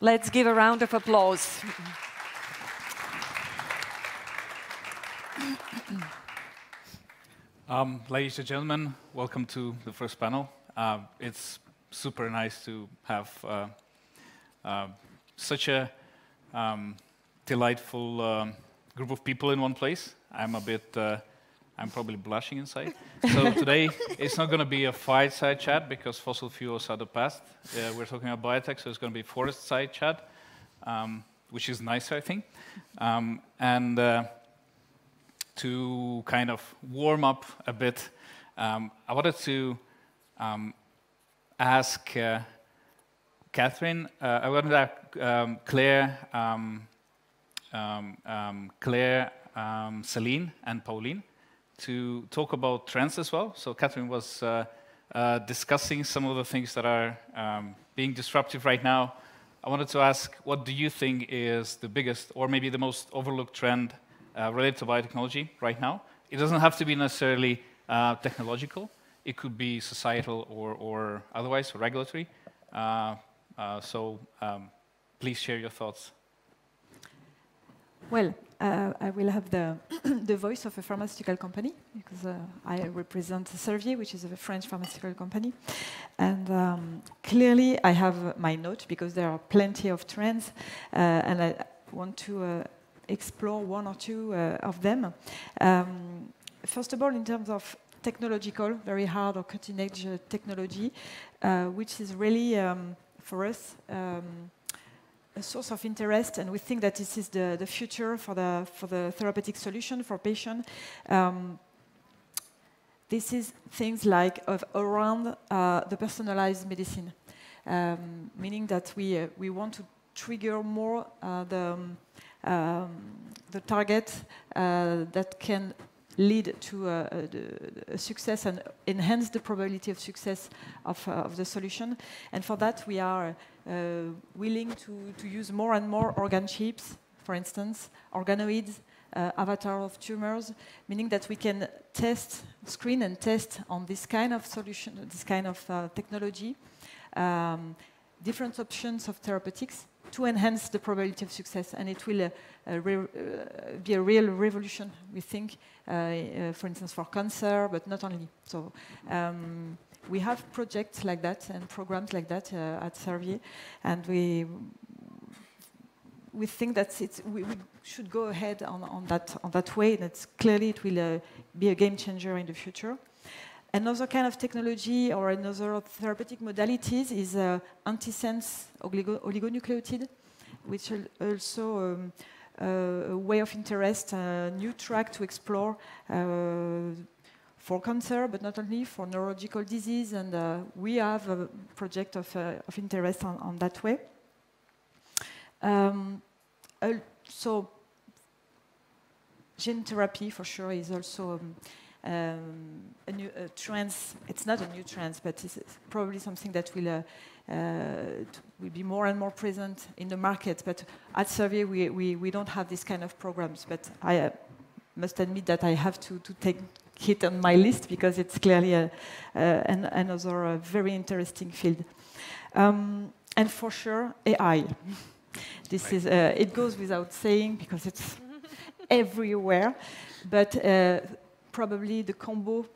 Let's give a round of applause. Ladies and gentlemen, welcome to the first panel. It's super nice to have such a delightful group of people in one place. I'm probably blushing inside. So today, it's not going to be a fireside chat because fossil fuels are the past. We're talking about biotech, so it's going to be forest side chat, which is nicer, I think. To kind of warm up a bit, I wanted to ask Catherine, I wanted to ask Claire, Céline, and Pauline to talk about trends as well. So Catherine was discussing some of the things that are being disruptive right now. I wanted to ask, what do you think is the biggest or maybe the most overlooked trend related to biotechnology right now? It doesn't have to be necessarily technological. It could be societal or otherwise, regulatory. Please share your thoughts. Well, I will have the voice of a pharmaceutical company because I represent Servier, which is a French pharmaceutical company. And clearly, I have my note because there are plenty of trends, and I want to explore one or two of them. First of all, in terms of technological, very hard or cutting-edge technology, which is really, for us, a source of interest, and we think that this is the future for the therapeutic solution for patients. This is things like around the personalized medicine, meaning that we want to trigger more the target that can lead to a success and enhance the probability of success of the solution. And for that, we are willing to use more and more organ chips, for instance, organoids, avatar of tumors, meaning that we can screen and test on this kind of solution, this kind of technology, different options of therapeutics to enhance the probability of success. And it will be a real revolution, we think, for instance, for cancer, but not only. So we have projects like that and programs like that at Servier, and we think that we should go ahead on that way. That's clearly it will be a game changer in the future. Another kind of technology or another therapeutic modalities is antisense oligonucleotide, which is also a way of interest, a new track to explore for cancer, but not only for neurological disease. And we have a project of interest on that way. So gene therapy, for sure, is also a new trend. It's not a new trend, but it's probably something that will be more and more present in the market. But at Servier, we don't have this kind of programs. But I must admit that I have to take it on my list because it's clearly another very interesting field. And for sure, AI. This is it goes without saying because it's everywhere. But probably the combo,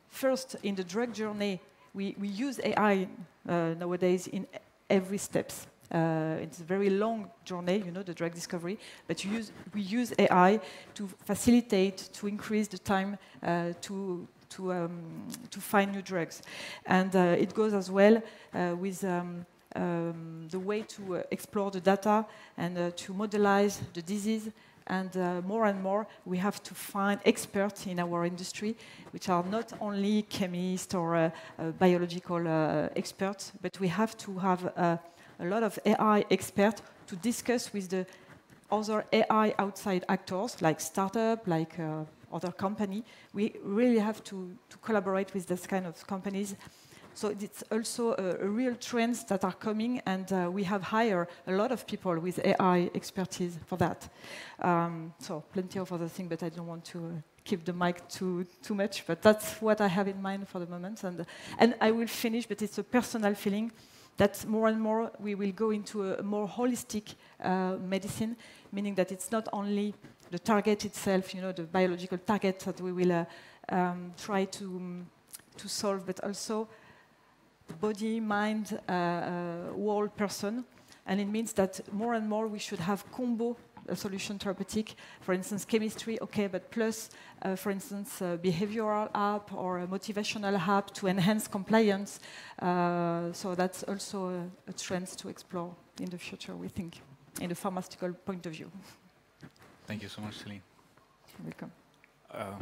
first in the drug journey, we use AI nowadays in every steps. It's a very long journey, the drug discovery, but we use AI to facilitate, to increase the time to find new drugs. And it goes as well with the way to explore the data and to modelize the disease. And more, we have to find experts in our industry, which are not only chemists or biological experts, but we have to have a lot of AI experts to discuss with the other AI outside actors, like startup, like other company. We really have to collaborate with this kind of companies. So it's also a real trends that are coming, and we have hired a lot of people with AI expertise for that. So plenty of other things, but I don't want to keep the mic too much. But that's what I have in mind for the moment, and I will finish. But it's a personal feeling. that more and more we will go into a more holistic medicine, meaning that it's not only the target itself, the biological target that we will try to solve, but also body, mind, whole person. And it means that more and more we should have combo solution therapeutic, for instance, chemistry, okay, but plus, for instance, behavioral app or a motivational app to enhance compliance. So that's also a trend to explore in the future, we think, in the pharmaceutical point of view. Thank you so much, Céline. You're welcome.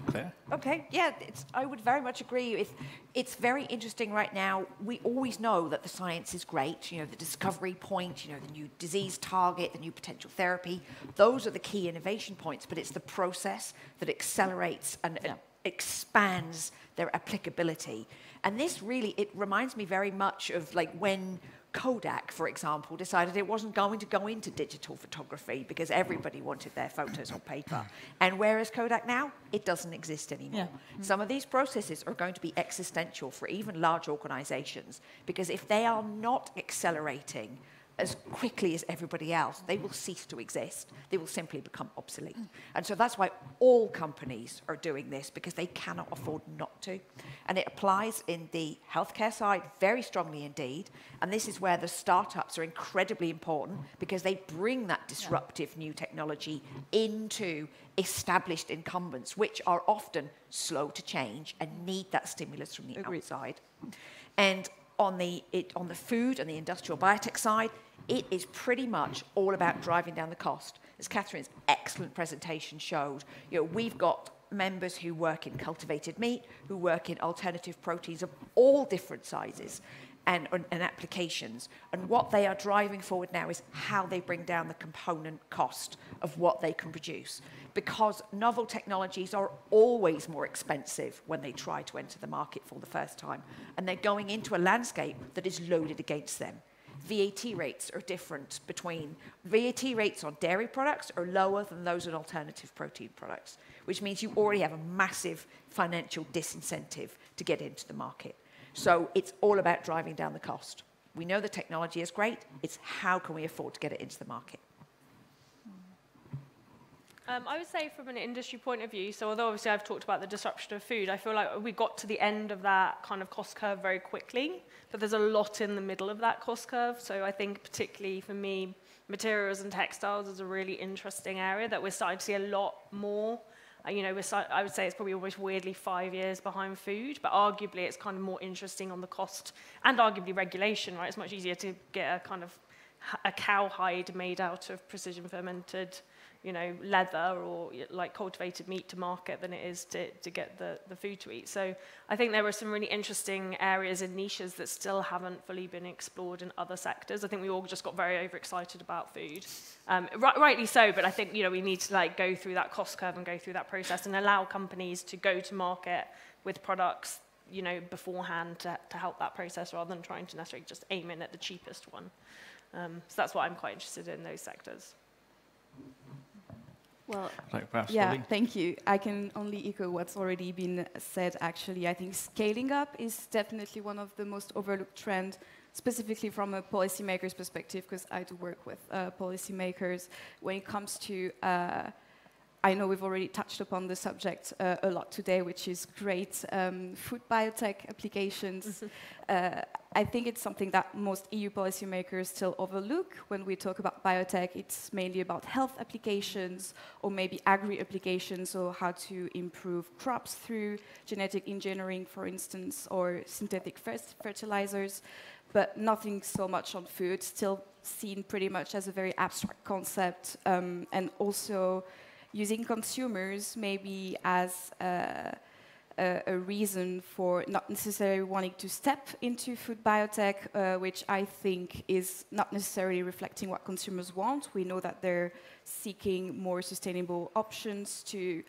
Claire? Okay, yeah, I would very much agree. It's very interesting right now. We always know that the science is great, the discovery point, the new disease target, the new potential therapy. Those are the key innovation points, but it's the process that accelerates and expands their applicability. And this really, it reminds me very much of like when Kodak, for example, decided it wasn't going to go into digital photography because everybody wanted their photos on paper. And where is Kodak now? It doesn't exist anymore. Yeah. Some of these processes are going to be existential for even large organizations, because if they are not accelerating as quickly as everybody else, they will cease to exist. They will simply become obsolete. And so that's why all companies are doing this, because they cannot afford not to. And it applies in the healthcare side very strongly indeed. And this is where the startups are incredibly important, because they bring that disruptive new technology into established incumbents, which are often slow to change and need that stimulus from the outside. And on the food and the industrial biotech side, it is pretty much all about driving down the cost. As Catherine's excellent presentation showed, we've got members who work in cultivated meat, who work in alternative proteins of all different sizes and applications. And what they are driving forward now is how they bring down the component cost of what they can produce. Because novel technologies are always more expensive when they try to enter the market for the first time. And they're going into a landscape that is loaded against them. VAT rates are different between VAT rates on dairy products are lower than those on alternative protein products, which means you already have a massive financial disincentive to get into the market. So it's all about driving down the cost. We know the technology is great. It's how can we afford to get it into the market? I would say from an industry point of view, so although obviously I've talked about the disruption of food, I feel like we got to the end of that kind of cost curve very quickly, but there's a lot in the middle of that cost curve. So I think particularly for me, materials and textiles is a really interesting area that we're starting to see a lot more. I would say it's probably almost weirdly 5 years behind food, but arguably it's kind of more interesting on the cost and arguably regulation, right? It's much easier to get a kind of a cow hide made out of precision fermented leather or like cultivated meat to market than it is to get the food to eat. So I think there are some really interesting areas and niches that still haven't fully been explored in other sectors. I think we all just got very overexcited about food. Rightly so, but I think we need to go through that cost curve and go through that process and allow companies to go to market with products beforehand to help that process rather than trying to necessarily just aim in at the cheapest one. So that's why I'm quite interested in those sectors. Well, yeah, thank you. I can only echo what's already been said, actually. I think scaling up is definitely one of the most overlooked trends, specifically from a policymaker's perspective, because I do work with policymakers. When it comes to, I know we've already touched upon the subject a lot today, which is great food biotech applications. I think it's something that most EU policymakers still overlook. When we talk about biotech, it's mainly about health applications or maybe agri-applications, or how to improve crops through genetic engineering, for instance, or synthetic fertilizers, but nothing so much on food, still seen pretty much as a very abstract concept, and also using consumers maybe as a reason for not necessarily wanting to step into food biotech, which I think is not necessarily reflecting what consumers want. We know that they're seeking more sustainable options to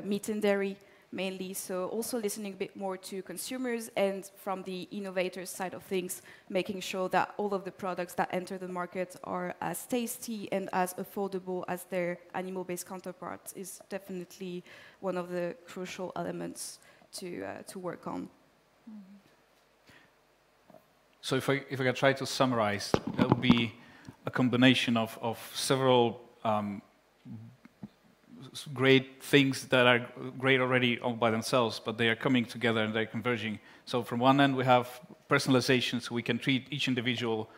meat and dairy mainly, so also listening a bit more to consumers, and from the innovators side of things, making sure that all of the products that enter the market are as tasty and as affordable as their animal-based counterparts is definitely one of the crucial elements to work on. So if I can try to summarize, that would be a combination of several great things that are great already all by themselves, but they are coming together and they're converging. So from one end, we have personalization, so we can treat each individual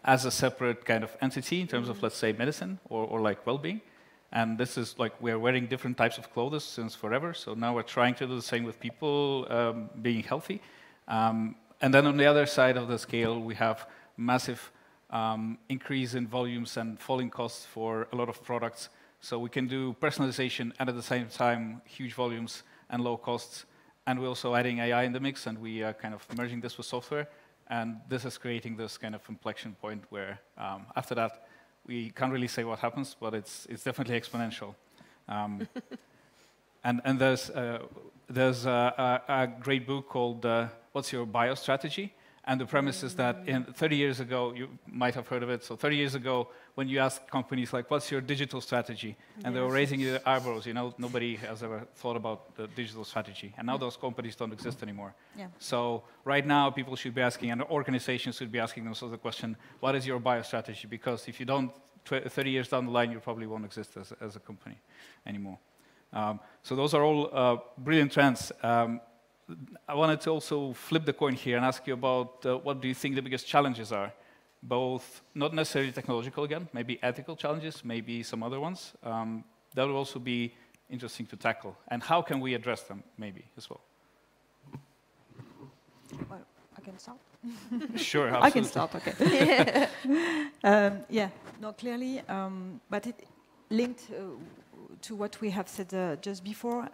as a separate kind of entity in terms of, let's say, medicine or like well-being. And this is like we're wearing different types of clothes since forever, so now we're trying to do the same with people being healthy. And then on the other side of the scale, we have massive increase in volumes and falling costs for a lot of products. So we can do personalization and at the same time huge volumes and low costs. And we're also adding AI in the mix, and we are kind of merging this with software. And this is creating this kind of inflection point where after that, we can't really say what happens, but it's definitely exponential. And there's a great book called What's Your Bio Strategy? And the premise is that 30 years ago, you might have heard of it, so 30 years ago, when you ask companies like, what's your digital strategy? And they were raising their eyebrows, you know, nobody has ever thought about the digital strategy. And now those companies don't exist anymore. Yeah. So right now, people should be asking, and organizations should be asking themselves the question, what is your bio strategy? Because if you don't, 30 years down the line, you probably won't exist as a company anymore. So those are all brilliant trends. I wanted to also flip the coin here and ask you about what do you think the biggest challenges are? Both, not necessarily technological again, maybe ethical challenges, maybe some other ones. That would also be interesting to tackle. And how can we address them, maybe, as well? Well, I can start. Sure, absolutely. I can start, okay. Yeah, no, clearly, but it linked to what we have said just before.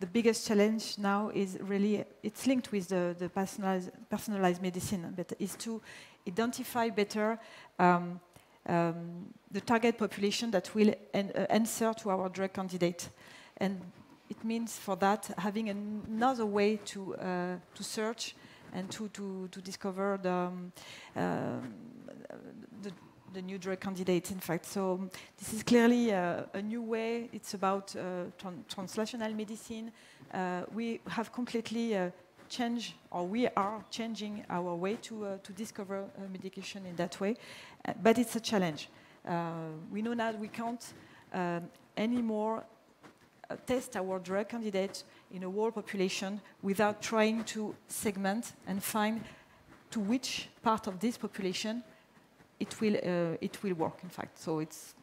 The biggest challenge now is really, it's linked with the personalized medicine, but is to identify better the target population that will answer to our drug candidate. And it means for that having another way to search and to discover the new drug candidates, in fact. So this is clearly a new way. It's about translational medicine. We have completely changed, or we are changing our way to discover medication in that way. But it's a challenge. We know now we can't anymore test our drug candidate in a whole population without trying to segment and find to which part of this population it will work, in fact. So it's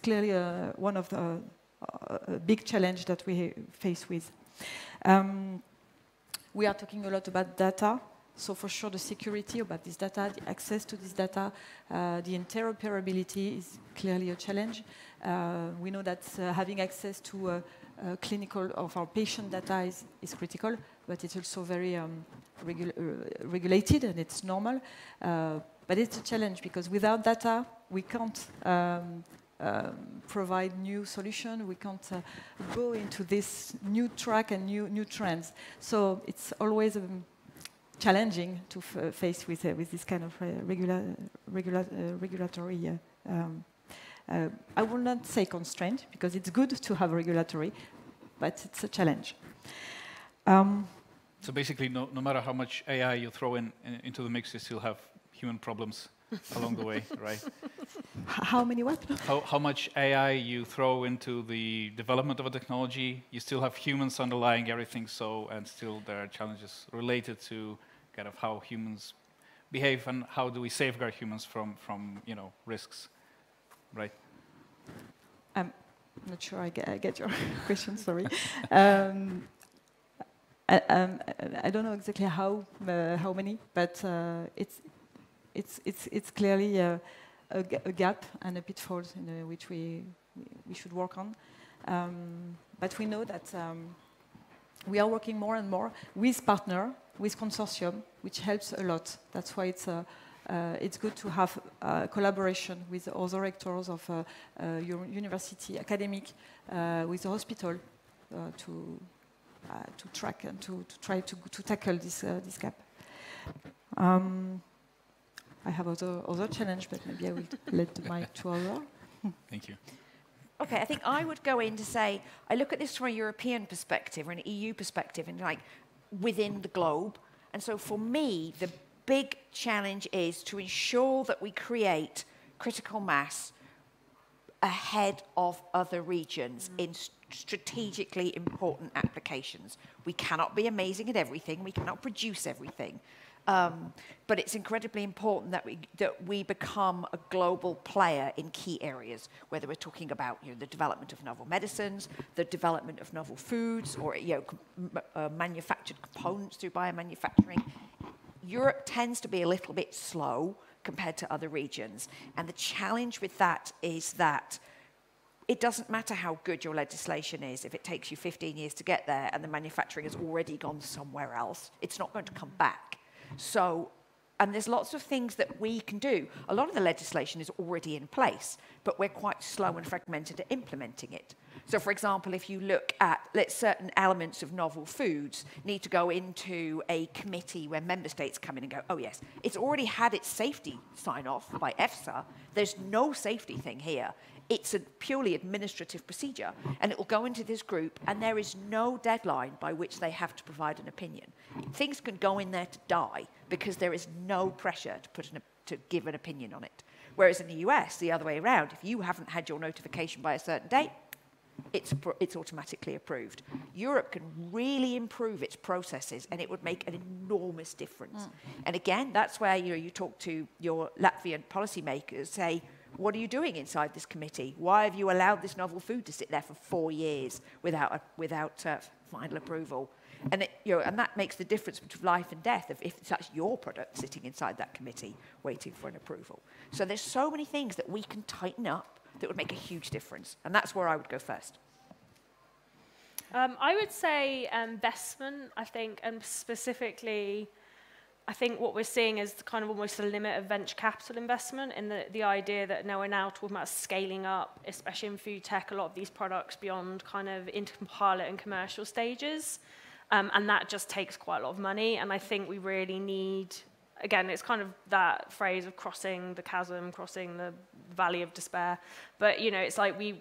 clearly one of the big challenge that we face with. We are talking a lot about data. So for sure, the security about this data, the access to this data, the interoperability is clearly a challenge. We know that having access to clinical of our patient data is critical, but it's also very regulated and it's normal. But it's a challenge because without data, we can't provide new solutions. We can't go into this new track and new trends. So it's always challenging to face with this kind of regulatory. I will not say constraint because it's good to have regulatory, but it's a challenge. So basically, no matter how much AI you throw into the mix, you still have human problems along the way, right? How many what? How much AI you throw into the development of a technology, you still have humans underlying everything, so, and still there are challenges related to kind of how humans behave and how do we safeguard humans from risks, right? I'm not sure I get your question, sorry. I don't know exactly how many, but it's clearly a gap and a pitfalls in which we should work on. But we know that we are working more and more with partner, with consortium, which helps a lot. That's why it's good to have collaboration with other rectors of your university, academic, with the hospital to track and to try to tackle this gap. I have other challenge, but maybe I will let the mic to other. Thank you. Okay, I think I would go in to say, I look at this from a European perspective or an EU perspective and like within the globe. And so for me, the big challenge is to ensure that we create critical mass ahead of other regions in strategically important applications. We cannot be amazing at everything. We cannot produce everything. But it's incredibly important that we become a global player in key areas, whether we're talking about the development of novel medicines, the development of novel foods, or manufactured components through biomanufacturing. Europe tends to be a little bit slow compared to other regions. And the challenge with that is that it doesn't matter how good your legislation is if it takes you 15 years to get there and the manufacturing has already gone somewhere else. It's not going to come back. So, and there's lots of things that we can do. A lot of the legislation is already in place, but we're quite slow and fragmented at implementing it. So, for example, if you look at, certain elements of novel foods need to go into a committee where member states come in and go, oh yes, it's already had its safety sign-off by EFSA. There's no safety thing here. It's a purely administrative procedure, and it will go into this group, and there is no deadline by which they have to provide an opinion. Things can go in there to die because there is no pressure to give an opinion on it. Whereas in the US, the other way around, if you haven't had your notification by a certain date, it's automatically approved. Europe can really improve its processes, and it would make an enormous difference. And again, that's where you talk to your Latvian policymakers, say, what are you doing inside this committee? Why have you allowed this novel food to sit there for 4 years without final approval? And and that makes the difference between life and death if it's actually your product sitting inside that committee waiting for an approval. So there's so many things that we can tighten up that would make a huge difference. And that's where I would go first. I would say investment, I think, and specifically, I think what we're seeing is kind of almost the limit of venture capital investment, in the idea that now we're now talking about scaling up, especially in food tech, a lot of these products beyond kind of into pilot and commercial stages. And that just takes quite a lot of money. And I think we really need, again, it's kind of that phrase of crossing the chasm, crossing the valley of despair. But, it's like we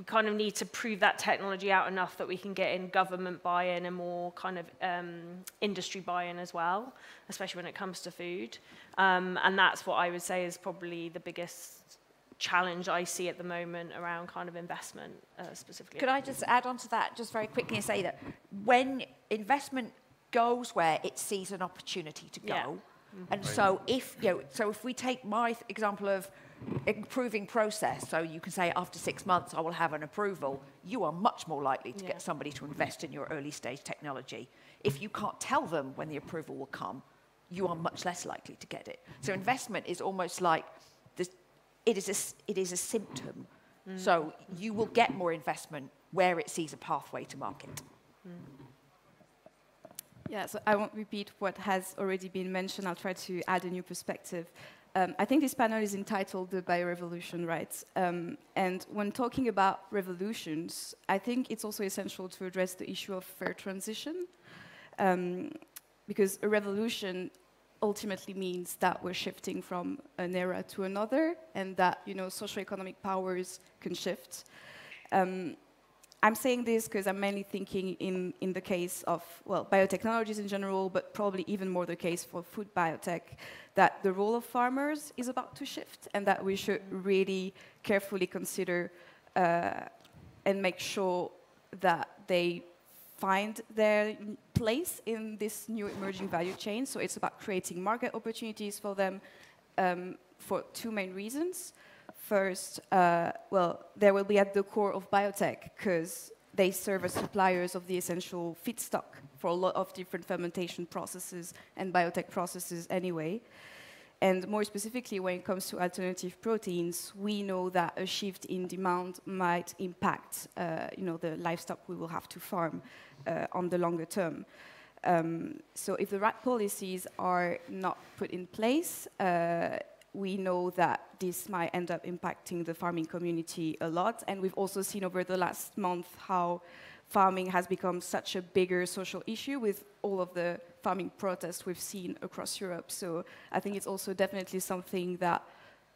kind of need to prove that technology out enough that we can get in government buy-in and more kind of industry buy-in as well, especially when it comes to food. And that's what I would say is probably the biggest challenge I see at the moment around kind of investment specifically. Could I just add on to that just very quickly and say that when investment goes where it sees an opportunity to go, and so if we take my example of improving process, so you can say after 6 months I will have an approval, you are much more likely to get somebody to invest in your early stage technology. If you can't tell them when the approval will come, you are much less likely to get it. So investment is almost like this, it is a symptom. So you will get more investment where it sees a pathway to market. Yeah, so I won't repeat what has already been mentioned. I'll try to add a new perspective. I think this panel is entitled The Biorevolution, right? And when talking about revolutions, I think it's also essential to address the issue of fair transition, because a revolution ultimately means that we're shifting from an era to another, and that, socioeconomic powers can shift. I'm saying this because I'm mainly thinking in the case of, biotechnologies in general, but probably even more the case for food biotech, that the role of farmers is about to shift, and that we should really carefully consider and make sure that they find their place in this new emerging value chain. So it's about creating market opportunities for them for two main reasons. First, they will be at the core of biotech because they serve as suppliers of the essential feedstock for a lot of different fermentation processes and biotech processes anyway. And more specifically, when it comes to alternative proteins, we know that a shift in demand might impact, the livestock we will have to farm on the longer term. So if the right policies are not put in place, we know that this might end up impacting the farming community a lot. And we've also seen over the last month how farming has become such a bigger social issue with all of the farming protests we've seen across Europe. So I think it's also definitely something that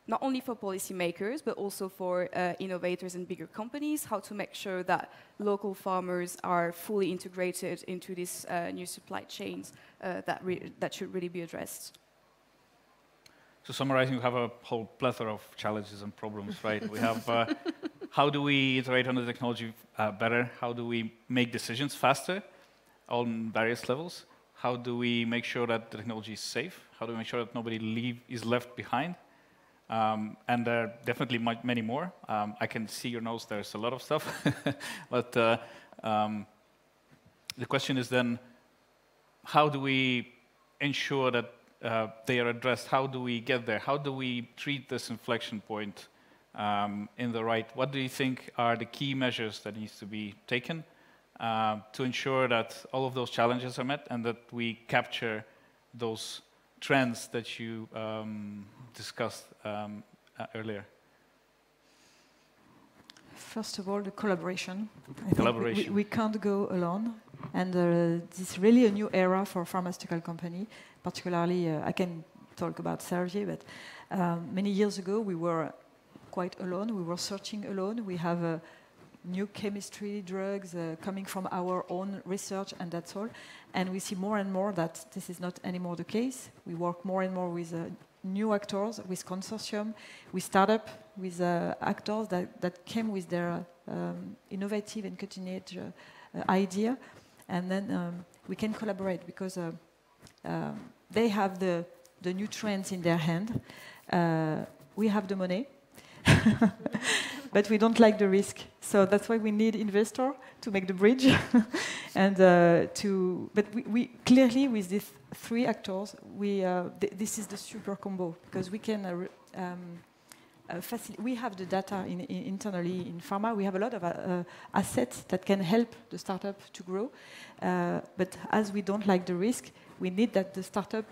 not only for policymakers, but also for innovators and bigger companies, how to make sure that local farmers are fully integrated into these new supply chains that should really be addressed. So summarizing, we have a whole plethora of challenges and problems, right? We have how do we iterate on the technology better? How do we make decisions faster on various levels? How do we make sure that the technology is safe? How do we make sure that nobody is left behind? And there are definitely many more. I can see your nose, there's a lot of stuff. But the question is then, how do we ensure that they are addressed? How do we get there? How do we treat this inflection point in the right? What do you think are the key measures that needs to be taken to ensure that all of those challenges are met and that we capture those trends that you discussed earlier? First of all, the collaboration. Collaboration. We can't go alone. And this is really a new era for pharmaceutical company. Particularly, I can talk about Servier, but many years ago we were quite alone. We were searching alone. We have new chemistry, drugs coming from our own research, and that's all. And we see more and more that this is not anymore the case. We work more and more with new actors, with consortium, with startup, with actors that came with their innovative and cutting-edge idea. And then we can collaborate because they have the new trends in their hand. We have the money, but we don't like the risk. So that's why we need investor to make the bridge. And but we clearly with these three actors, this is the super combo because we can. We have the data internally in pharma. We have a lot of assets that can help the startup to grow. But as we don't like the risk, we need that the startup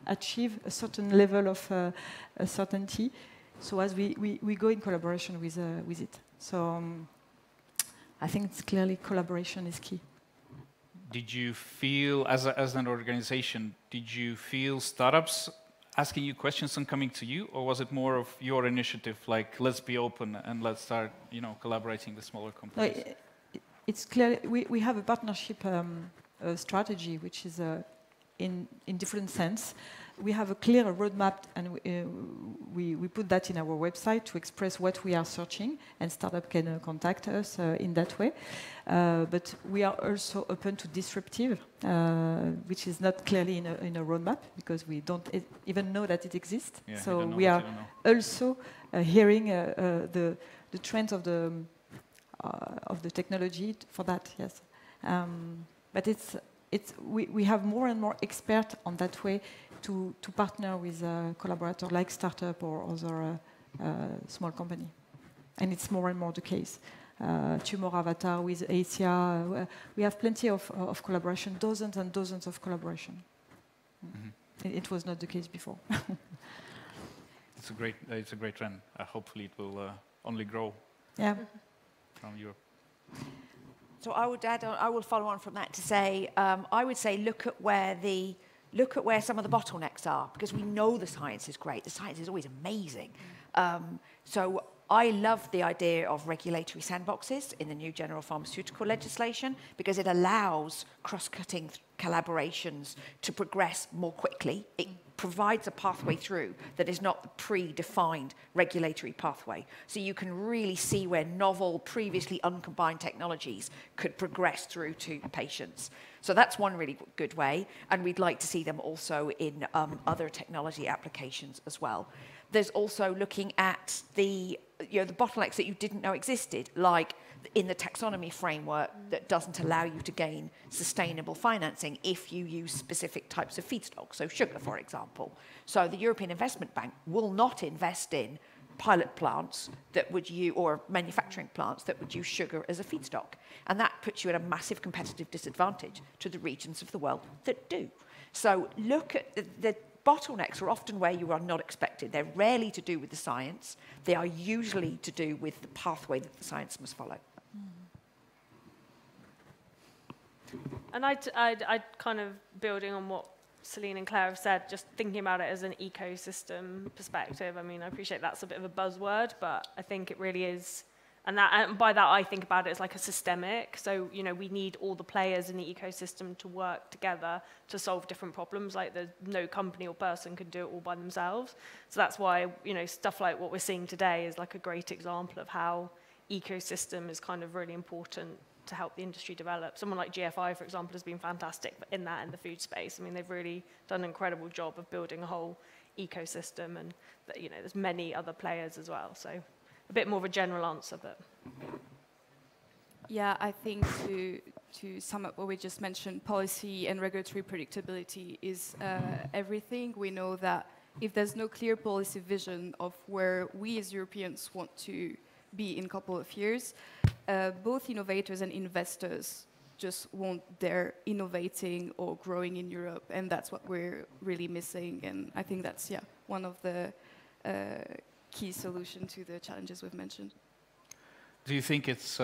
achieve a certain level of certainty. So as we go in collaboration with it. So I think it's clearly collaboration is key. Did you feel, as an organization, did you feel startups asking you questions and coming to you, or was it more of your initiative, like let's be open and let's start, collaborating with smaller companies? No, it's clear we have a partnership strategy, which is in different sense. We have a clear roadmap, and we put that in our website to express what we are searching, and startup can contact us in that way. But we are also open to disruptive, which is not clearly in a roadmap because we don't even know that it exists. Yeah, so we are also hearing the trends of the technology for that. Yes, but we have more and more experts on that way to partner with a collaborator like startup or other small company. And it's more and more the case. Tumor Avatar with Asia, we have plenty of collaboration, dozens and dozens of collaboration. Mm-hmm. It was not the case before. It's a great trend. Hopefully it will only grow. Yeah. From Europe. So I would add, I will follow on from that to say, I would say look at where some of the bottlenecks are, because we know the science is great. The science is always amazing. So I love the idea of regulatory sandboxes in the new general pharmaceutical legislation because it allows cross-cutting collaborations to progress more quickly. It provides a pathway through that is not the predefined regulatory pathway. So you can really see where novel, previously uncombined technologies could progress through to patients. So that's one really good way, and we'd like to see them also in other technology applications as well. There's also looking at the bottlenecks that you didn't know existed, like in the taxonomy framework that doesn't allow you to gain sustainable financing if you use specific types of feedstock, so sugar, for example. So the European Investment Bank will not invest in pilot plants that would use, or manufacturing plants that would use sugar as a feedstock. And that puts you at a massive competitive disadvantage to the regions of the world that do. So look at the bottlenecks are often where you are not expected. They're rarely to do with the science. They are usually to do with the pathway that the science must follow. And I'd kind of building on what Celine and Claire have said, just thinking about it as an ecosystem perspective. I mean, I appreciate that's a bit of a buzzword, but I think it really is. And by that, I think about it as like a systemic. So, you know, we need all the players in the ecosystem to work together to solve different problems. Like, there's no company or person can do it all by themselves. So that's why, you know, stuff like what we're seeing today is like a great example of how ecosystem is kind of really important to help the industry develop. Someone like GFI, for example, has been fantastic in the food space. I mean, they've really done an incredible job of building a whole ecosystem, and, you know, there's many other players as well. So a bit more of a general answer, but... Yeah, I think to sum up what we just mentioned, policy and regulatory predictability is everything. We know that if there's no clear policy vision of where we as Europeans want to be in a couple of years, both innovators and investors just won't dare innovating or growing in Europe, and that's what we're really missing. And I think that's one of the key solutions to the challenges we've mentioned. Do you think it's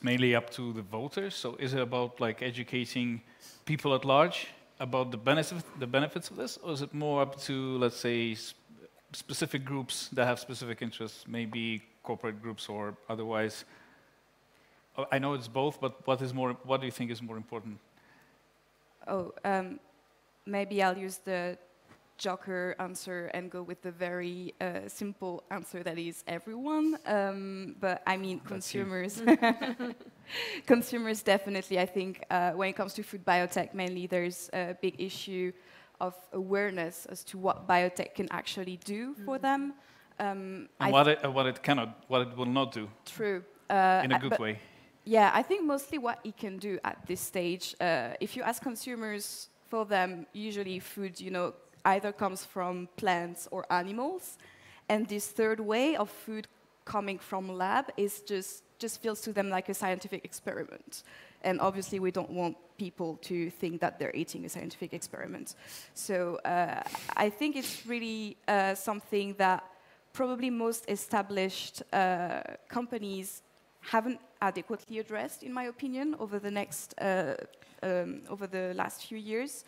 mainly up to the voters? So is it about like educating people at large about the benefits of this, or is it more up to, let's say, specific groups that have specific interests, maybe corporate groups or otherwise? I know it's both, but what do you think is more important? Maybe I'll use the Joker answer and go with the very simple answer that is everyone. But I mean, consumers. Consumers, definitely. I think when it comes to food biotech, mainly there's a big issue of awareness as to what biotech can actually do for them. And what it will not do. True. In a good way. Yeah, I think mostly what it can do at this stage. If you ask consumers, for them, usually food, you know, either comes from plants or animals, and this third way of food coming from lab is just feels to them like a scientific experiment. And obviously we don't want people to think that they're eating a scientific experiment. So I think it's really something that probably most established companies haven't adequately addressed, in my opinion, over the last few years.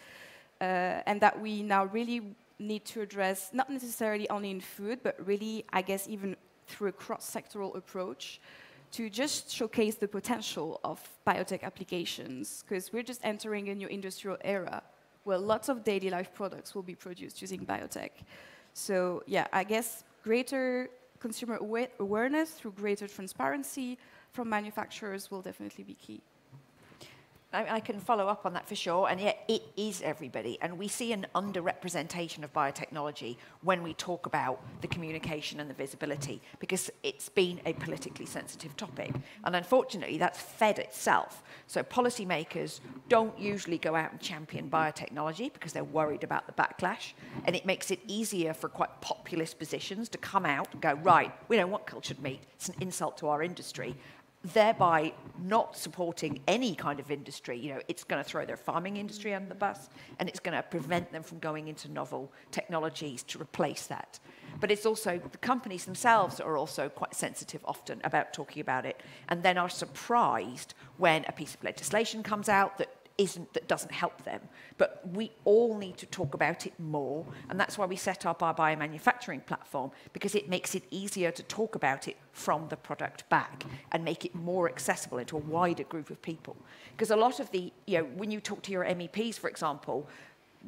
And that we now really need to address, not necessarily only in food, but really, I guess, even through a cross-sectoral approach, to just showcase the potential of biotech applications, because we're just entering a new industrial era where lots of daily life products will be produced using biotech. So yeah, I guess greater consumer awareness through greater transparency from manufacturers will definitely be key. I can follow up on that for sure, and yet it is everybody. And we see an underrepresentation of biotechnology when we talk about the communication and the visibility, because it's been a politically sensitive topic. And unfortunately, that's fed itself. So policymakers don't usually go out and champion biotechnology because they're worried about the backlash. And it makes it easier for quite populist positions to come out and go, right, we don't want cultured meat. It's an insult to our industry. Thereby not supporting any kind of industry. You know, it's going to throw their farming industry under the bus, and it's going to prevent them from going into novel technologies to replace that. But it's also the companies themselves are also quite sensitive often about talking about it, and then are surprised when a piece of legislation comes out that doesn't help them. But we all need to talk about it more, and that's why we set up our biomanufacturing platform, because it makes it easier to talk about it from the product back and make it more accessible into a wider group of people. Because a lot of the, you know, when you talk to your MEPs, for example,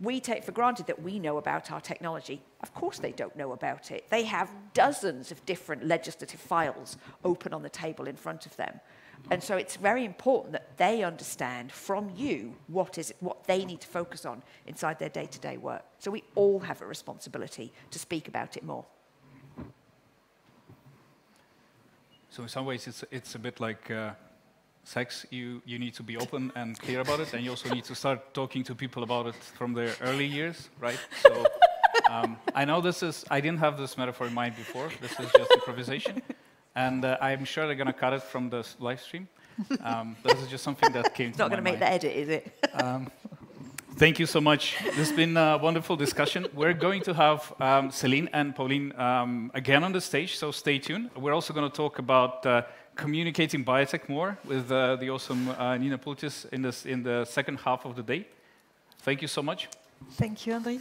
we take for granted that we know about our technology. Of course they don't know about it. They have dozens of different legislative files open on the table in front of them. And so it's very important that they understand from you what they need to focus on inside their day-to-day work. So we all have a responsibility to speak about it more. So in some ways, it's a bit like sex. You need to be open and clear about it, and you also need to start talking to people about it from their early years, right? So I know I didn't have this metaphor in mind before. This is just improvisation. And I'm sure they're going to cut it from the live stream. This is just something that came to my mind. It's not going to make the edit, is it? Thank you so much. This has been a wonderful discussion. We're going to have Céline and Pauline again on the stage, so stay tuned. We're also going to talk about communicating biotech more with the awesome Nina Pultis in the second half of the day. Thank you so much. Thank you, Andrii.